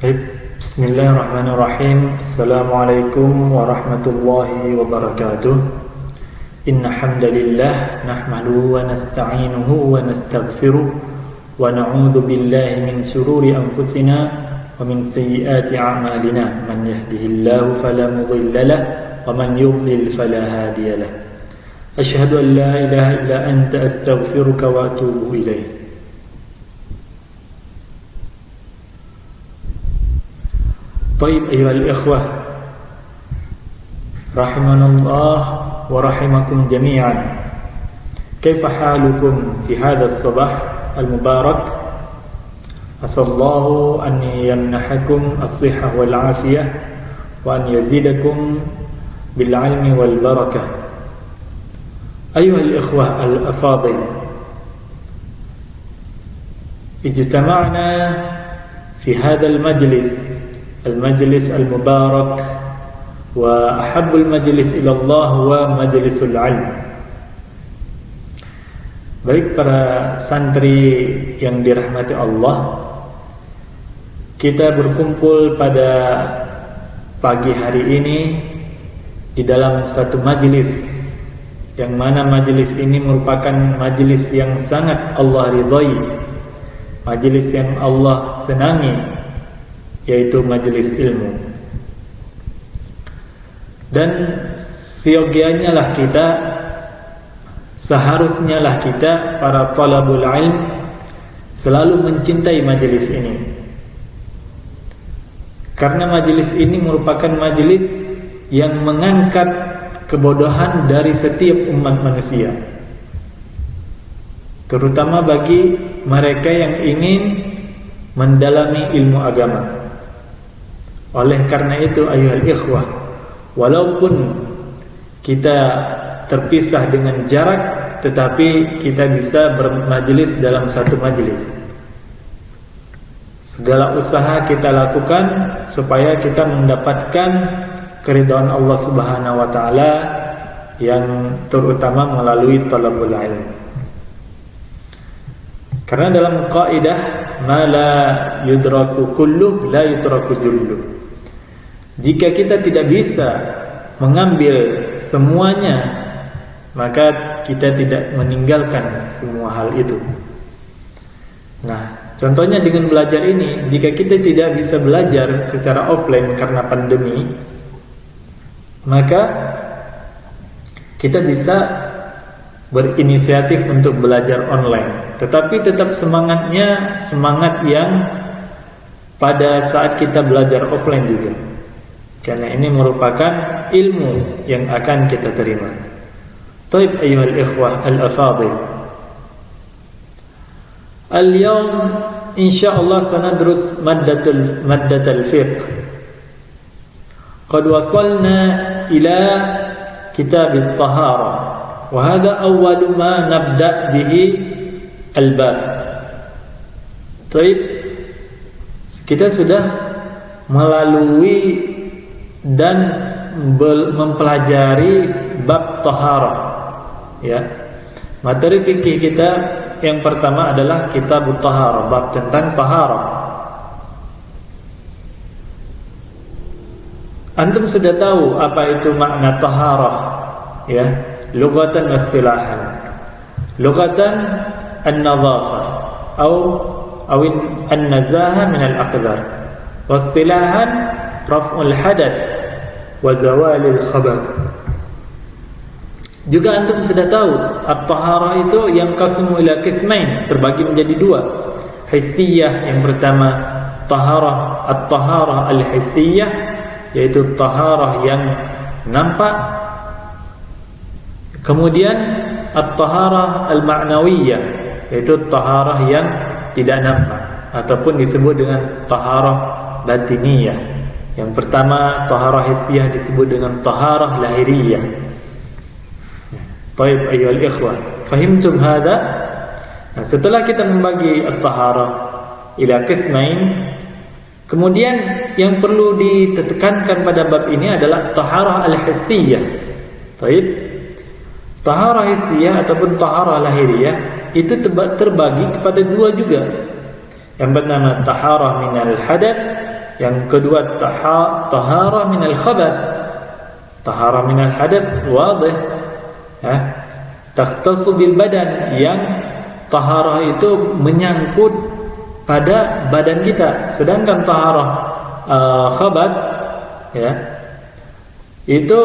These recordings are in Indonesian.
Bismillahirrahmanirrahim. Assalamualaikum warahmatullahi wabarakatuh. Inna hamdalillah nahmaduhu wa nasta'inuhu wa nastaghfiruh wa na'udzu billahi min shururi anfusina wa min sayyiati a'malina. Man yahdihillahu fala mudilla lahu wa man yudlil fala hadiya lahu. Asyhadu an la ilaha illa anta astaghfiruka wa atubu ilaik. Baik, ayuhal ikhwah, rahimanallah wa rahimakum jami'an. Kaifa halukum fi hadha as-sabah al-mubarak? Asallahu an yamnahakum as-sihhah wal afiyah wa an yazidakum bil 'ilmi wal barakah. Ayuhal ikhwah al-afadil, ijtama'na fi hadha al-majlis المجلس المبارك وأحب المجلس إلى الله ومجلس العلم. Baik para santri yang dirahmati Allah, kita berkumpul pada pagi hari ini di dalam satu majelis, yang mana majelis ini merupakan majelis yang sangat Allah ridhai, majelis yang Allah senangi, yaitu majelis ilmu. Dan seyogianya lah kita, seharusnya lah kita para talabul ilm selalu mencintai majelis ini, karena majelis ini merupakan majelis yang mengangkat kebodohan dari setiap umat manusia, terutama bagi mereka yang ingin mendalami ilmu agama. Oleh karena itu, ayuhal ikhwah, walaupun kita terpisah dengan jarak, tetapi kita bisa bermajelis dalam satu majelis. Segala usaha kita lakukan supaya kita mendapatkan keridhaan Allah Subhanahu wa taala, yang terutama melalui talabul ilm. Karena dalam kaidah ma la yudraku kulluh la yutraku julluh, jika kita tidak bisa mengambil semuanya, maka kita tidak meninggalkan semua hal itu. Nah, contohnya dengan belajar ini, jika kita tidak bisa belajar secara offline karena pandemi, maka kita bisa berinisiatif untuk belajar online. Tetapi tetap semangatnya semangat yang pada saat kita belajar offline juga, karena ini merupakan ilmu yang akan kita terima. Taib ayuhal ikhwah al-afadil, al-yawm insyaallah sanadrus maddatul fiqh. Qad wasalna ila kitab at-taharah, wa hadha awwalu ma nabda bihi al-bab. Taib, kita sudah melalui dan mempelajari bab taharah, ya. Materi fikih kita yang pertama adalah kitab taharah, bab tentang taharah. Antum sudah tahu apa itu makna taharah, ya, lughatan wa istilahan. Lughatan an-nadhafah atau an-nazaha min al-aqdar, wa istilahan raf'ul hadath wa zawalil khabath. Juga antum sudah tahu at-taharah itu yang qasmu ila qismain, terbagi menjadi dua. Hissiyah, yang pertama taharah, at-taharah al-hissiyah, yaitu taharah yang nampak. Kemudian at-taharah al-ma'nawiyah, yaitu taharah yang tidak nampak, ataupun disebut dengan taharah batiniyah. Yang pertama taharah hissiyah disebut dengan taharah lahiriyah. Baik ayuhal ikhwah, fahimtum hadha? Nah, setelah kita membagi at-taharah ila qismain, kemudian yang perlu ditekankan pada bab ini adalah taharah al-hissiyah. Baik, taharah hissiyah ataupun taharah lahiriyah itu terbagi kepada dua juga. Yang pertama taharah minal hadath, Yang kedua taharah minal khabath. Taharah minal hadath wadih. Ya. Takhtassu bil badan, yang taharah itu menyangkut pada badan kita, sedangkan taharah khabath ya itu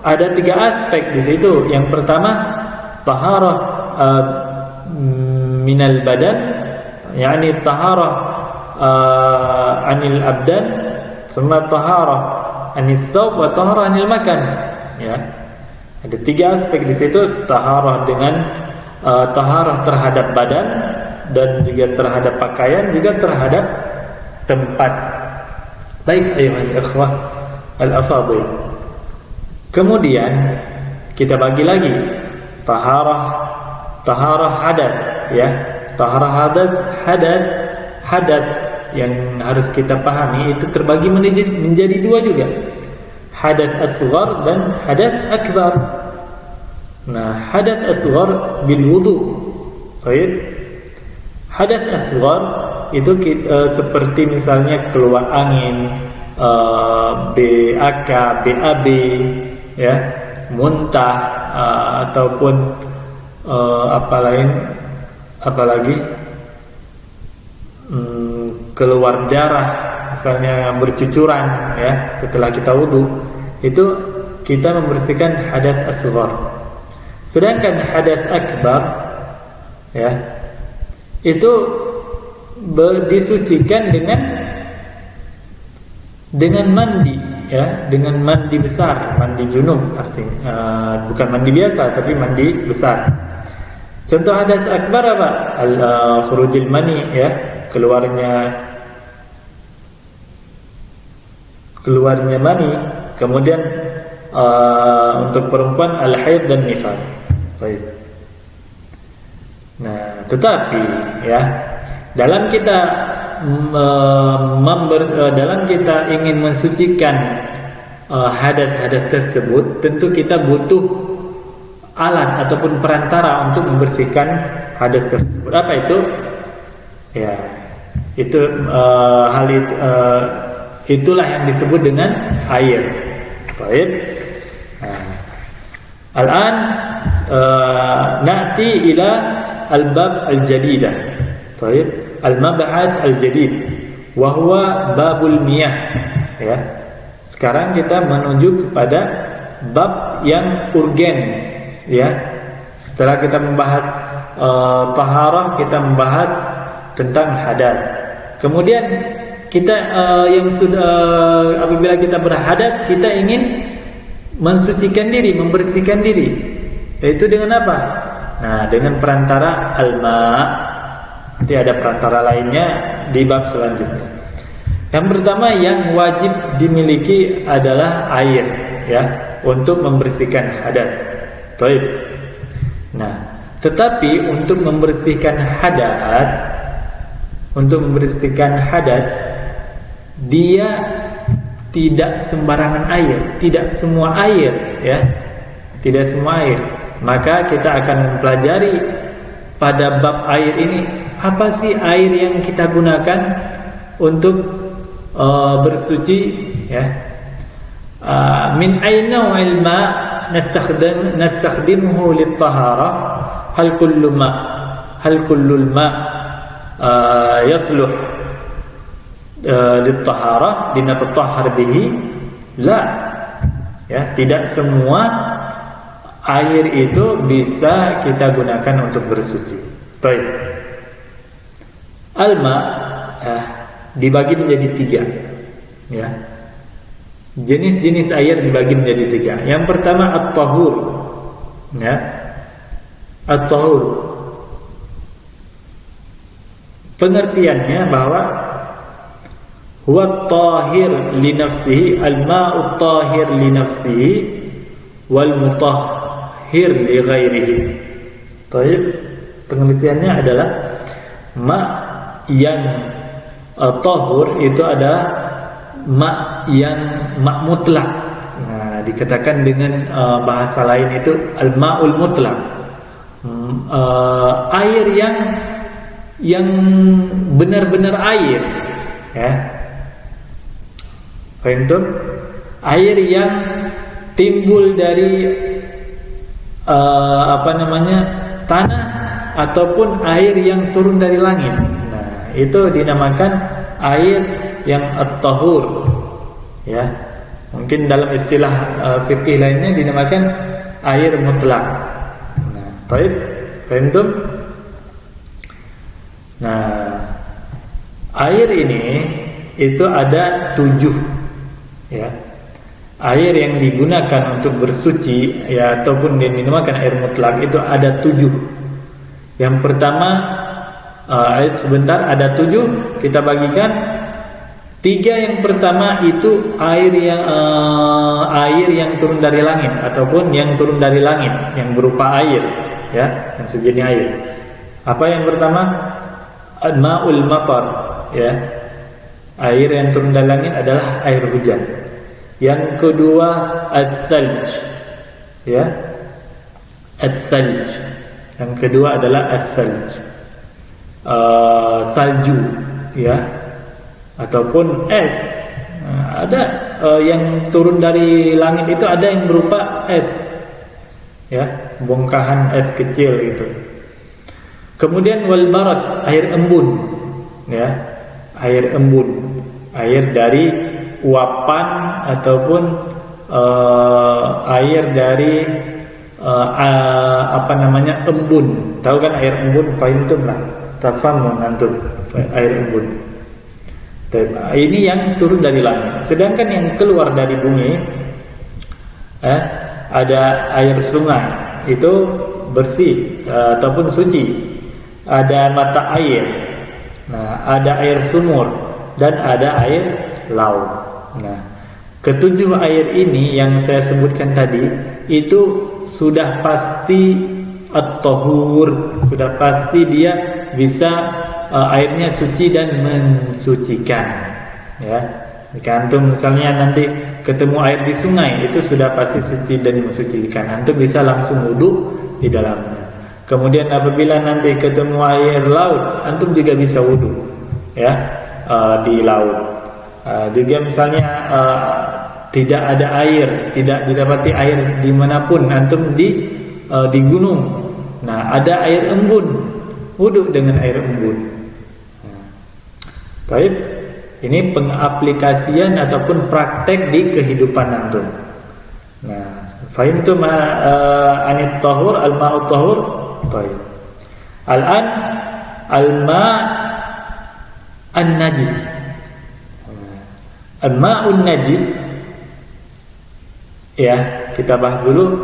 ada 3 aspek di situ. Yang pertama taharah minal badan, yakni taharah anil abdan, summa taharah anil thawb wa taharah anil makan ya. Ada 3 aspek di situ, taharah dengan taharah terhadap badan dan juga terhadap pakaian, juga terhadap tempat. Baik ayuhal ikhwah al-afadhil. Kemudian kita bagi lagi taharah hadath ya. Taharah hadath yang harus kita pahami itu terbagi menjadi 2 juga. Hadath asghar dan hadath akbar. Nah, hadath asghar bil wudu. Baik. Hadath asghar itu seperti misalnya keluar angin, BAK, BAB ya, muntah ataupun apalagi keluar darah misalnya, bercucuran ya setelah kita wudu, itu kita membersihkan hadath asghar. Sedangkan hadath akbar ya itu disucikan dengan mandi ya, dengan mandi besar, mandi junub artinya, bukan mandi biasa tapi mandi besar. Contoh hadath akbar apa? Khurujul mani ya, keluarnya mani. Kemudian untuk perempuan al-haid dan nifas. Baik. Nah, tetapi ya dalam kita ingin mensucikan hadath tersebut, tentu kita butuh alat ataupun perantara untuk membersihkan hadath tersebut. Apa itu? Ya, itu itulah yang disebut dengan air. Baik. Al-an na'ti ila al-bab al-jadidah. Baik. Al-mab'ad al-jadid wa huwa babul miyah ya. Sekarang kita menuju kepada bab yang urgen ya. Setelah kita membahas taharah, kita membahas tentang hadath. Kemudian kita yang sudah apabila kita berhadath, kita ingin mensucikan diri, membersihkan diri. Yaitu dengan apa? Nah, dengan perantara al-ma'. Nanti ada perantara lainnya di bab selanjutnya. Yang pertama yang wajib dimiliki adalah air ya, untuk membersihkan hadath. Baik. Nah, tetapi untuk membersihkan hadath dia tidak sembarangan air, tidak semua air ya. Tidak semua air. Maka kita akan mempelajari pada bab air ini, apa sih air yang kita gunakan untuk bersuci ya. Min aina wal ma nastakhdimuhu lit-taharah, hal kullu ma yasluh lit-taharah linatatahhar bihi? La. Ya, tidak semua air itu bisa kita gunakan untuk bersuci. Baik. Alma dibagi menjadi 3 ya. Jenis-jenis air dibagi menjadi 3. Yang pertama at-tahur ya. At-tahur pengertiannya bahwa huwa tahir li nafsihi, al-ma'u tahir li nafsihi wal mutahhir li ghairihi. Baik, pengertiannya adalah ma' yang tahur itu adalah ma' yang ma' mutlak. Nah, dikatakan dengan bahasa lain itu al-ma'ul mutlak. Air yang benar-benar air ya. Paham tuh? Air yang timbul dari tanah ataupun air yang turun dari langit. Nah, itu dinamakan air yang at-tahur. Ya. Mungkin dalam istilah fikih lainnya dinamakan air mutlak. Nah, baik, paham tuh? Nah, air ini itu ada 7, ya. Air yang digunakan untuk bersuci, ya, ataupun dinamakan air mutlak itu ada 7. Yang pertama, sebentar, ada 7, kita bagikan. 3 yang pertama itu air yang turun dari langit ataupun yang turun dari langit yang berupa air, ya, yang sejenis air. Apa yang pertama? Ma'ul matar, ya. Air yang turun dari langit adalah air hujan. Yang kedua at-thalj, ya. At-thalj. Yang kedua adalah at-thalj. Salju, ya. Ataupun es. Nah, ada yang turun dari langit itu ada yang berupa es, ya, bongkahan es kecil itu. Kemudian wal barad, air embun, ya. Air embun, air dari uapan ataupun air dari embun. Tahu kan air embun? Fahimtum lah, tafamun antum air embun. Ini yang turun dari langit. Sedangkan yang keluar dari bumi, ada air sungai, itu bersih ataupun suci. Ada mata air, nah, ada air sumur dan ada air laut. Nah, ketujuh air ini yang saya sebutkan tadi itu sudah pasti at-tahur, sudah pasti dia bisa airnya suci dan mensucikan, ya. Jika antum misalnya nanti ketemu air di sungai, itu sudah pasti suci dan mensucikan. Antum bisa langsung wudu di dalamnya. Kemudian apabila nanti ketemu air laut, antum juga bisa wudu, ya, di laut. Juga misalnya tidak ada air, tidak didapati air dimanapun, antum di gunung. Nah, ada air embun, wudu dengan air embun. Baik, ini pengaplikasian ataupun praktek di kehidupan antum. Nah, fahimtum anit tahur, al-ma'ut tahur. Baik. Al-an al-ma' an-najis. Al-ma'un najis, ya, kita bahas dulu.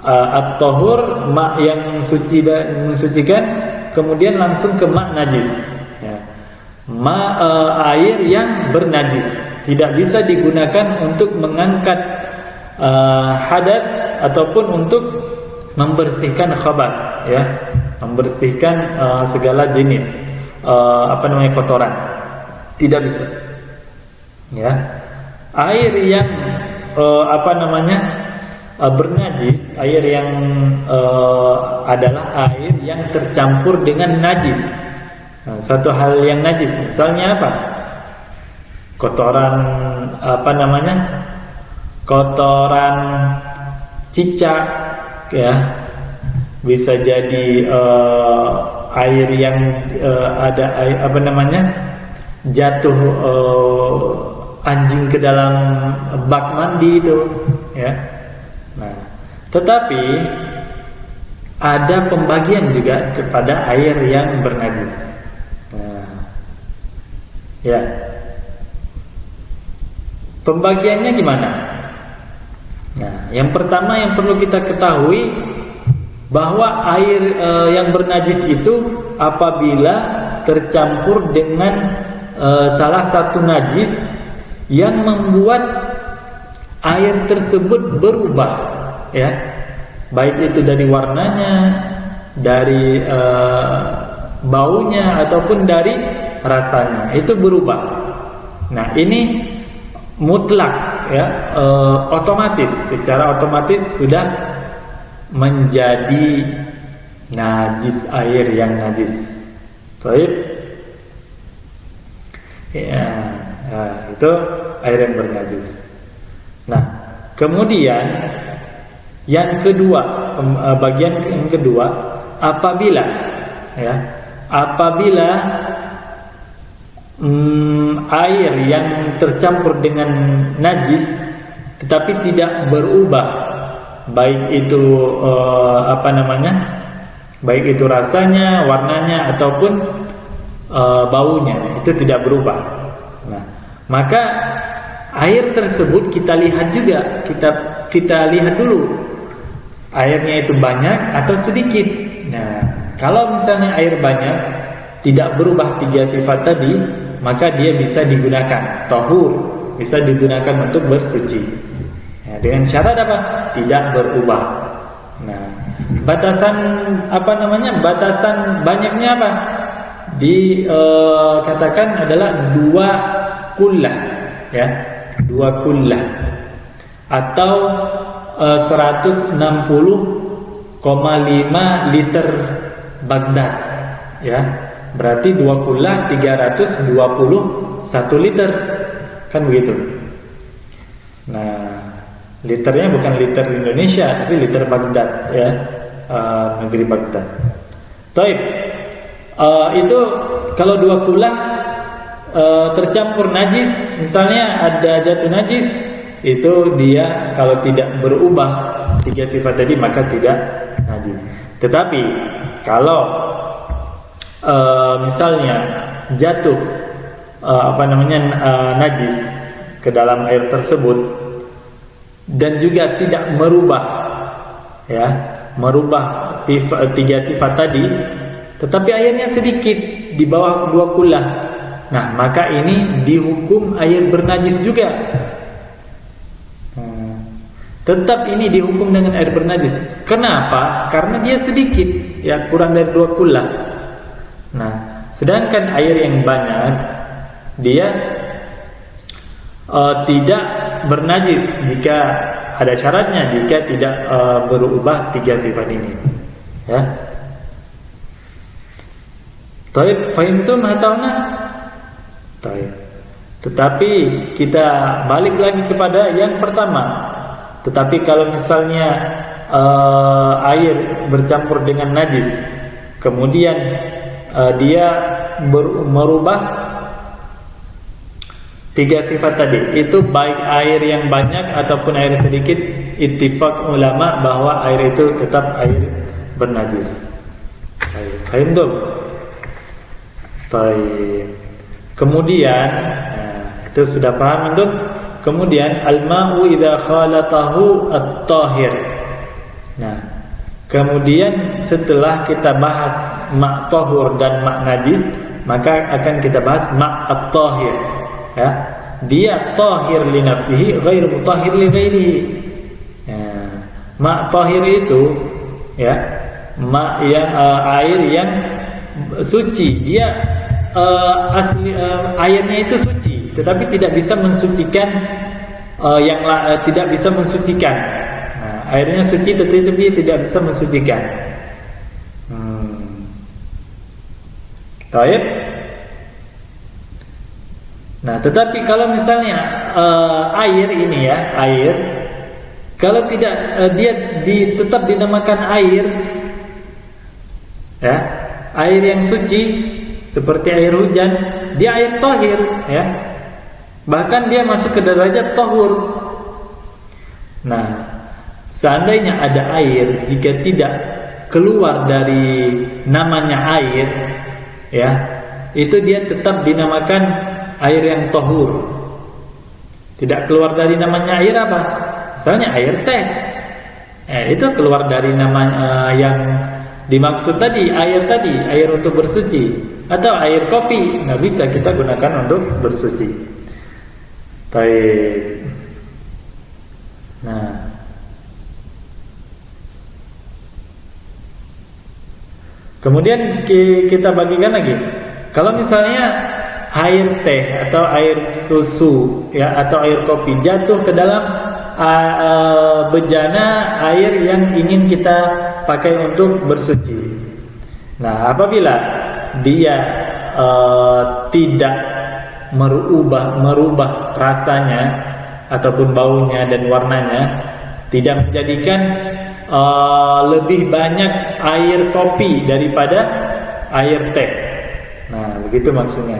At-tahur, ma' yang suci dan mensucikan, kemudian langsung ke ma' najis, ya. Air yang bernajis tidak bisa digunakan untuk mengangkat hadat ataupun untuk membersihkan khabath, ya, membersihkan segala jenis kotoran, tidak bisa, ya. Air yang bernajis, air yang adalah air yang tercampur dengan najis. Nah, satu hal yang najis, misalnya apa? Kotoran kotoran cicak, ya, bisa jadi air yang ada jatuh anjing ke dalam bak mandi itu, ya. Nah, tetapi ada pembagian juga kepada air yang bernajis. Nah, ya, pembagiannya gimana? Nah, yang pertama yang perlu kita ketahui bahwa air yang bernajis itu apabila tercampur dengan salah satu najis yang membuat air tersebut berubah, ya, baik itu dari warnanya, dari baunya ataupun dari rasanya, itu berubah. Nah, ini mutlak, ya, otomatis, secara otomatis sudah menjadi najis, air yang najis. Baik, ya, itu air yang bernajis. Nah, kemudian yang kedua, bagian yang kedua, apabila air yang tercampur dengan najis tetapi tidak berubah, baik itu baik itu rasanya, warnanya ataupun baunya, itu tidak berubah. Nah, maka air tersebut kita lihat juga, kita lihat dulu airnya itu banyak atau sedikit. Nah, kalau misalnya air banyak tidak berubah 3 sifat tadi, maka dia bisa digunakan tahur, bisa digunakan untuk bersuci. Nah, dengan syarat apa? Tidak berubah. Nah, batasan batasan banyaknya apa? Katakan adalah 2 kullah, ya, 2 kullah atau 160,5 liter Baghdad, ya. Berarti 2 kullah 321 liter, kan begitu. Nah, liternya bukan liter Indonesia, tapi liter Baghdad, ya, negeri Baghdad. Taib, itu kalau 2 kullah tercampur najis, misalnya ada jatuh najis, itu dia kalau tidak berubah 3 sifat tadi maka tidak najis. Tetapi kalau misalnya jatuh najis ke dalam air tersebut dan juga tidak merubah, ya, merubah 3 sifat tadi, tetapi airnya sedikit di bawah 2 kullah, nah maka ini dihukum air bernajis juga. Tetap ini dihukum dengan air bernajis. Kenapa? Karena dia sedikit, ya, kurang dari 2 kullah. Nah, sedangkan air yang banyak dia tidak bernajis jika ada syaratnya, jika tidak berubah 3 sifat ini, ya. Taib, fahimtum hatawna? Taib. Tetapi kita balik lagi kepada yang pertama. Tetapi kalau misalnya air bercampur dengan najis, kemudian dia merubah 3 sifat tadi, itu baik air yang banyak ataupun air sedikit, ittifaq ulama bahwa air itu tetap air bernajis. Baik, baik. Kemudian, itu sudah paham untuk. Kemudian al-ma'u idza khalatahu at-tahir. Nah, kemudian setelah kita bahas ma' tahur dan ma' najis, maka akan kita bahas ma' at-tahir, ya. Dia tahir li nafsihi, ghairu mutahhir li ghairihi. Ya. Ma' tahir itu, ya, ma' yang air yang suci. Dia asli airnya itu suci, tetapi tidak bisa mensucikan tidak bisa mensucikan. Nah, airnya suci tetapi tidak bisa mensucikan. Baik. Nah, tetapi kalau misalnya air ini, ya, air kalau tidak dia tetap dinamakan air, ya, air yang suci seperti air hujan, dia air tahir, ya. Bahkan dia masuk ke derajat tahur. Nah, seandainya ada air, jika tidak keluar dari namanya air, ya, itu dia tetap dinamakan air yang tahur. Tidak keluar dari namanya air apa? Misalnya air teh, itu keluar dari nama yang dimaksud tadi, air untuk bersuci. Atau air kopi, nggak bisa kita gunakan untuk bersuci. Baik. Nah, kemudian kita bagikan lagi. Kalau misalnya air teh atau air susu, ya, atau air kopi jatuh ke dalam bejana air yang ingin kita pakai untuk bersuci. Nah, apabila dia tidak merubah rasanya ataupun baunya dan warnanya, tidak menjadikan lebih banyak air kopi daripada air teh. Nah, begitu maksudnya.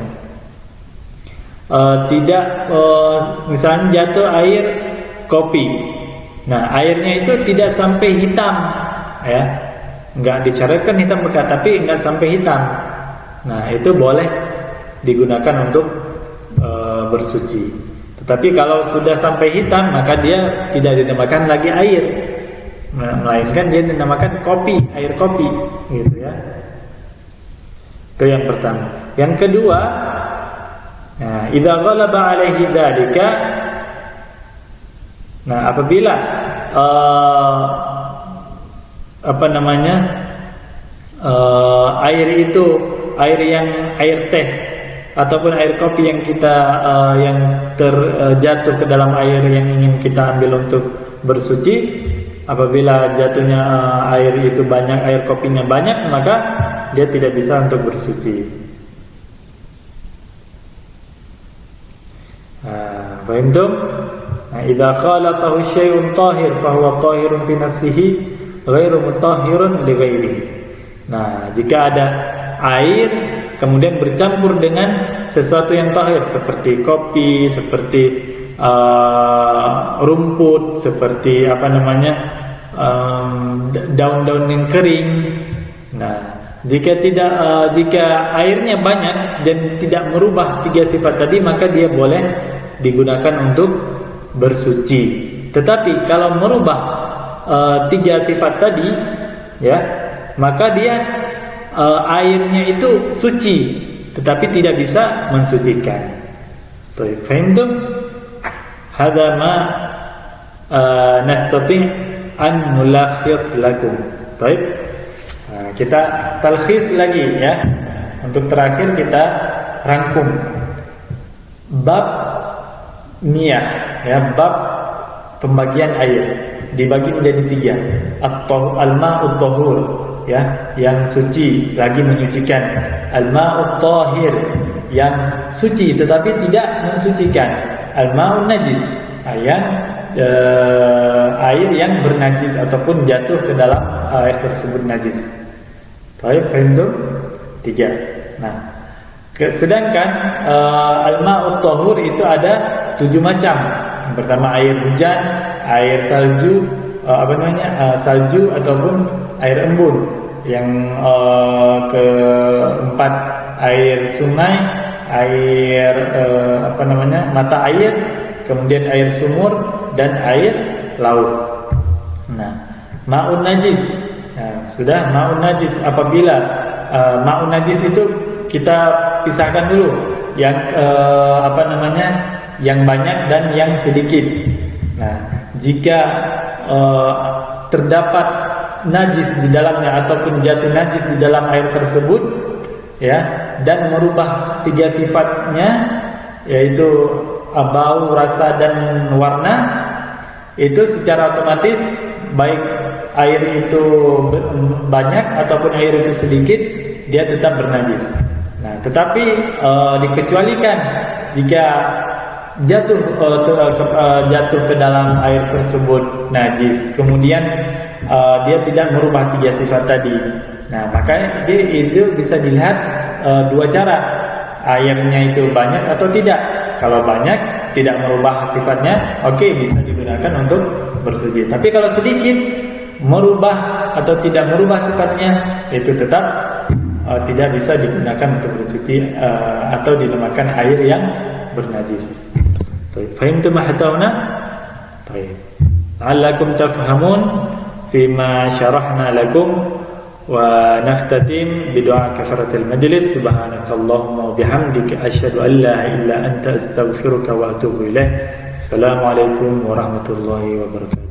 Tidak misalnya jatuh air kopi, nah airnya itu tidak sampai hitam, ya, nggak disyaratkan hitam pekat, tapi nggak sampai hitam. Nah, itu boleh digunakan untuk bersuci. Tetapi kalau sudah sampai hitam, maka dia tidak dinamakan lagi air, melainkan dia dinamakan kopi, air kopi, gitu ya. Itu yang pertama. Yang kedua, nah, idza ghalaba alaihi dzalika, nah apabila air itu air teh ataupun air kopi yang kita yang terjatuh ke dalam air yang ingin kita ambil untuk bersuci, apabila jatuhnya air itu banyak, air kopinya banyak, maka dia tidak bisa untuk bersuci. Fahimtum? Nah, idza khalatahu syai'un tahir fa huwa tahirun fi nafsihi ghairu mutahhirun li ghairihi. Nah, jika ada air kemudian bercampur dengan sesuatu yang tahir seperti kopi, seperti rumput, seperti daun-daun yang kering. Nah, jika airnya banyak dan tidak merubah tiga sifat tadi, maka dia boleh digunakan untuk bersuci. Tetapi kalau merubah tiga sifat tadi, ya, maka dia airnya itu suci, tetapi tidak bisa mensucikan. Fahimtum? Hadza ma nastati' an nulakhis lakum. Baik. Kita talkhis lagi, ya. Untuk terakhir kita rangkum bab miyah, ya, bab pembagian air dibagi menjadi tiga. Al-ma'ud tahur, ya, yang suci lagi menyucikan. Al-ma'ud tahir, yang suci tetapi tidak mensucikan. Al-ma'ud najis, yang air yang bernajis ataupun jatuh ke dalam air tersebut najis. Baik, fahimtum? Tiga. Nah, sedangkan al-ma'ud tahur itu ada 7 macam. Yang pertama air hujan, air salju, salju ataupun air embun. Yang keempat air sungai, air mata air, kemudian air sumur dan air laut. Nah, ma'un najis. Nah, sudah ma'un najis. Apabila ma'un najis itu kita pisahkan dulu yang yang banyak dan yang sedikit. Nah, jika terdapat najis di dalamnya ataupun jatuh najis di dalam air tersebut, ya, dan merubah tiga sifatnya, yaitu bau, rasa dan warna, itu secara otomatis baik air itu banyak ataupun air itu sedikit, dia tetap bernajis. Nah, tetapi dikecualikan jika jatuh ke dalam air tersebut najis, kemudian dia tidak merubah tiga sifat tadi. Nah, maka itu bisa dilihat dua cara, airnya itu banyak atau tidak. Kalau banyak tidak merubah sifatnya, oke, bisa digunakan untuk bersuci. Tapi kalau sedikit merubah atau tidak merubah sifatnya, itu tetap tidak bisa digunakan untuk bersuci atau dinamakan air yang bernajis. Fahimtum ma hatawna? Baik. La'allakum tafhamun fima syarahna lakum, wa nakhtatim bidu'a kafaratil majlis. Subhanakallahumma wa bihamdika asyhadu an la ilaha illa anta astaghfiruka wa atubu ilaik. Assalamualaikum warahmatullahi wabarakatuh.